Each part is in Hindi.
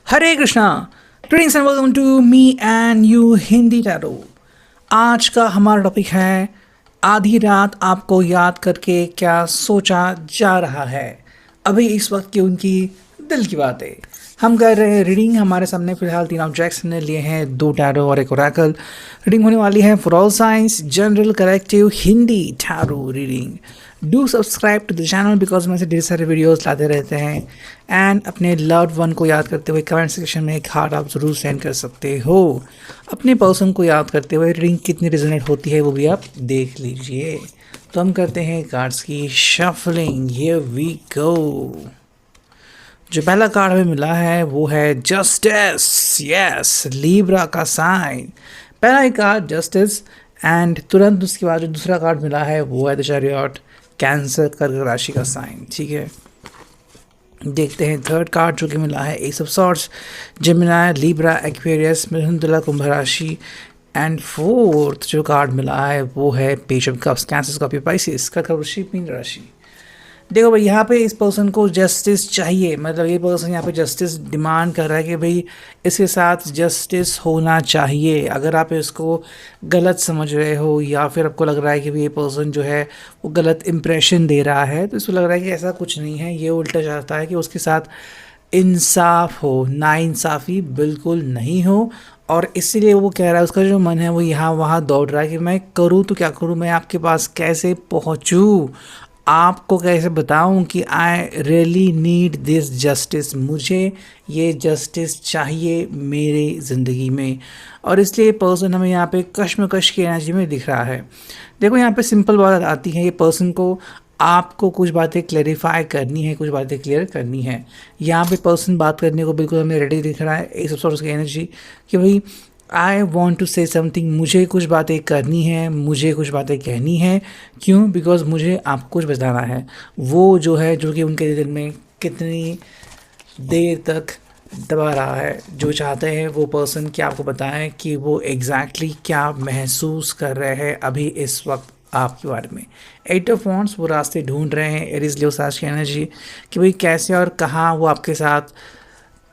Hare Krishna. Greetings and welcome to me and you Hindi tarot. आज का हमारा टॉपिक है आधी रात आपको याद करके क्या सोचा जा रहा है, अभी इस वक्त की उनकी दिल की बातें। हम कर रहे हैं रीडिंग। हमारे सामने फिलहाल 3 ऑब्जेक्ट्स हमने लिए हैं, 2 टैरो और एक ओरेकल। रीडिंग होने वाली है for all signs general collective Hindi tarot reading. Do subscribe to the channel because मैं से ढेर सारे वीडियोस लाते रहते हैं। एंड अपने लव्ड वन को याद करते हुए कमेंट सेक्शन में एक हार्ट आप ज़रूर सेंड कर सकते हो। अपने पर्सन को याद करते हुए रीडिंग कितनी रिजोनेट होती है वो भी आप देख लीजिए। तो हम करते हैं कार्ड्स की शफलिंग। Here we go. जो पहला कार्ड हमें मिला है वो है जस्टिस। यस, लीब्रा का साइन। पहला ही कार्ड जस्टिस एंड तुरंत उसके बाद जो दूसरा कार्ड मिला है वो है द चैरियट, कैंसर कर्क राशि का साइन। ठीक है, देखते हैं थर्ड कार्ड जो कि मिला है ace of swords, Gemini, Libra, Aquarius, मिथुन, तुला, कुंभ राशि। एंड फोर्थ जो कार्ड मिला है वो है page of cups, cancer, Scorpio, Pisces, कर्क वृश्चिक, मीन राशि। देखो भाई, यहाँ पे इस पर्सन को जस्टिस चाहिए। मतलब ये पर्सन यहाँ पे जस्टिस डिमांड कर रहा है कि भाई इसके साथ जस्टिस होना चाहिए। अगर आप इसको गलत समझ रहे हो या फिर आपको लग रहा है कि भाई ये पर्सन जो है वो गलत इंप्रेशन दे रहा है, तो इसको लग रहा है कि ऐसा कुछ नहीं है। ये उल्टा चाहता है कि उसके साथ इंसाफ हो, नाइंसाफ़ी बिल्कुल नहीं हो। और इसीलिए वो कह रहा है, उसका जो मन है वो यहाँ वहाँ दौड़ रहा है कि मैं करूँ तो क्या करूँ, मैं आपके पास कैसे पहुँचूँ, आपको कैसे बताऊं कि I really need this justice, मुझे ये जस्टिस चाहिए मेरे ज़िंदगी में। और इसलिए पर्सन हमें यहाँ पे कश्मकश की एनर्जी में दिख रहा है। देखो यहाँ पे सिंपल बात आती है, ये पर्सन को आपको कुछ बातें क्लैरिफाई करनी है, कुछ बातें क्लियर करनी है। यहाँ पे पर्सन बात करने को बिल्कुल हमें रेडी दिख रहा है इस सोर्स की एनर्जी कि भाई I want to say something, मुझे कुछ बातें करनी है, मुझे कुछ बातें कहनी है। क्यों? बिकॉज मुझे आपको कुछ बताना है। वो जो है जो कि उनके दिल में कितनी देर तक दबा रहा है, जो चाहते हैं वो पर्सन कि आपको बताएं कि वो एग्जैक्टली क्या महसूस कर रहे हैं अभी इस वक्त आपके बारे में। 8 ऑफ वांड्स, वो रास्ते ढूंढ रहे हैं एरीज लियो साज की एनर्जी कि भाई कैसे और कहाँ वो आपके साथ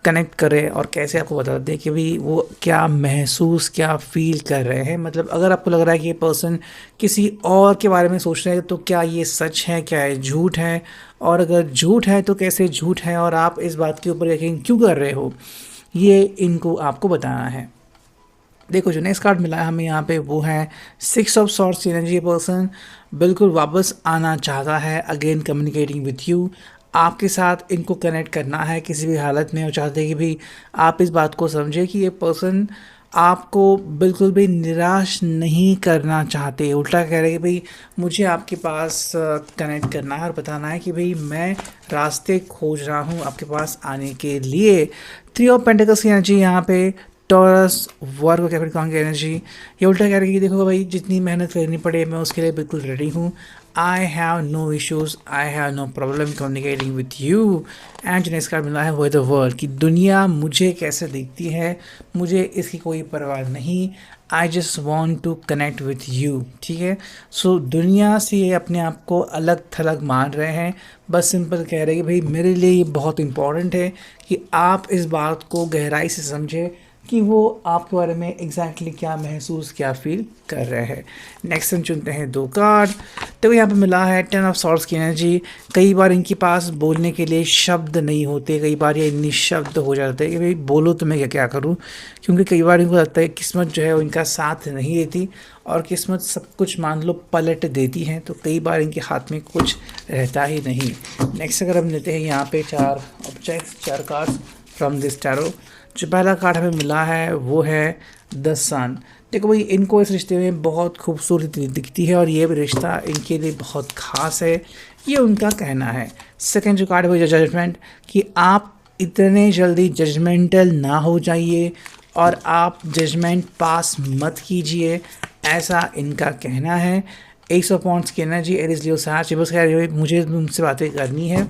कनेक्ट करें और कैसे आपको बता दें कि भाई वो क्या महसूस, क्या फील कर रहे हैं। मतलब अगर आपको लग रहा है कि ये पर्सन किसी और के बारे में सोच रहे हैं तो क्या ये सच है, क्या ये झूठ है, और अगर झूठ है तो कैसे झूठ है, और आप इस बात के ऊपर यकीन क्यों कर रहे हो, ये इनको आपको बताना है। देखो जो नेक्स्ट कार्ड मिला है हमें यहाँ पे वो है 6 ऑफ सॉर्ड्स एनर्जी। पर्सन बिल्कुल वापस आना चाहता है, अगेन कम्युनिकेटिंग विथ यू, आपके साथ इनको कनेक्ट करना है किसी भी हालत में। और चाहते हैं कि भाई आप इस बात को समझे कि ये पर्सन आपको बिल्कुल भी निराश नहीं करना चाहते। उल्टा कह रहे हैं कि भाई मुझे आपके पास कनेक्ट करना है और बताना है कि भाई मैं रास्ते खोज रहा हूँ आपके पास आने के लिए। 3 ऑफ पेंटिकल्स की एनर्जी यहाँ पे, टॉरस, वर्क, कैप्रिकॉर्न की एनर्जी। ये उल्टा कह रही है कि देखो भाई जितनी मेहनत करनी पड़े मैं उसके लिए बिल्कुल रेडी हूँ। I have no issues, I have no problem communicating with you. And जो नेक्स्ट कार्ड मिला है वो है द वर्ल्ड, कि दुनिया मुझे कैसे दिखती है मुझे इसकी कोई परवाह नहीं, I just want to connect with you. ठीक है, सो दुनिया से ये अपने आप को अलग थलग मान रहे हैं, बस सिंपल कह रहे हैं कि भाई मेरे लिए ये बहुत इंपॉर्टेंट है कि आप इस बात को गहराई से समझें कि वो आपके बारे में एग्जैक्टली क्या महसूस, क्या फील कर रहे हैं। नेक्स्ट हम चुनते हैं 2 कार्ड। तो यहाँ पे मिला है 10 ऑफ सॉर्ड्स की एनर्जी। कई बार इनके पास बोलने के लिए शब्द नहीं होते, कई बार ये निशब्द हो जाते हैं कि भाई बोलो तो मैं क्या क्या करूँ, क्योंकि कई बार इनको लगता है किस्मत जो है वो इनका साथ नहीं देती और किस्मत सब कुछ मान लो पलट देती है, तो कई बार इनके हाथ में कुछ रहता ही नहीं। नेक्स्ट अगर हम लेते हैं यहाँ पे 4 objects, 4 cards from this tarot. जो पहला कार्ड हमें मिला है वो है द सन। देखो भाई इनको इस रिश्ते में बहुत खूबसूरती दिखती है और ये भी रिश्ता इनके लिए बहुत ख़ास है, ये उनका कहना है। सेकंड जो कार्ड है वो जजमेंट, कि आप इतने जल्दी जजमेंटल ना हो जाइए और आप जजमेंट पास मत कीजिए, ऐसा इनका कहना है। 8 ऑफ वांड्स की एनर्जी, एरीज लियो साज। बस खैर मुझे मुझसे बातें करनी है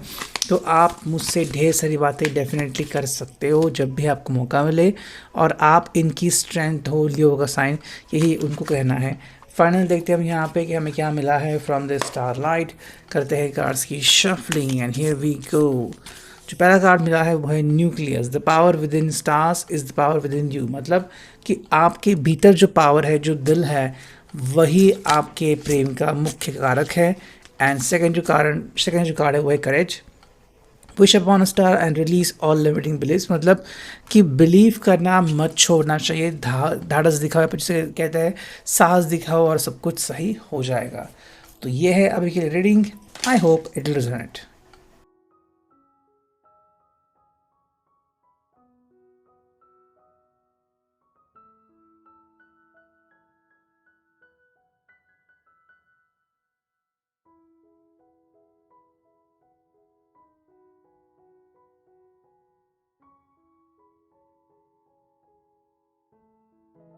तो आप मुझसे ढेर सारी बातें डेफिनेटली कर सकते हो जब भी आपको मौका मिले, और आप इनकी स्ट्रेंथ हो, लियो का साइन, यही उनको कहना है। फाइनल देखते हैं हम यहाँ पे कि हमें क्या मिला है फ्रॉम द स्टारलाइट। करते हैं कार्ड्स की shuffling and here we go. जो पहला कार्ड मिला है वो है nucleus, the power within stars is the power within you, मतलब कि आपके भीतर जो पावर है, जो दिल है, वही आपके प्रेम का मुख्य कारक है। एंड सेकंड जो कार्ड है वो है courage, wish upon a star and release all limiting beliefs, मतलब कि बिलीव करना मत छोड़ना चाहिए, धाड़स दिखाओ, जिसे कहते हैं साहस दिखाओ और सब कुछ सही हो जाएगा। तो ये है अभी के लिए reading. I hope it will resonate.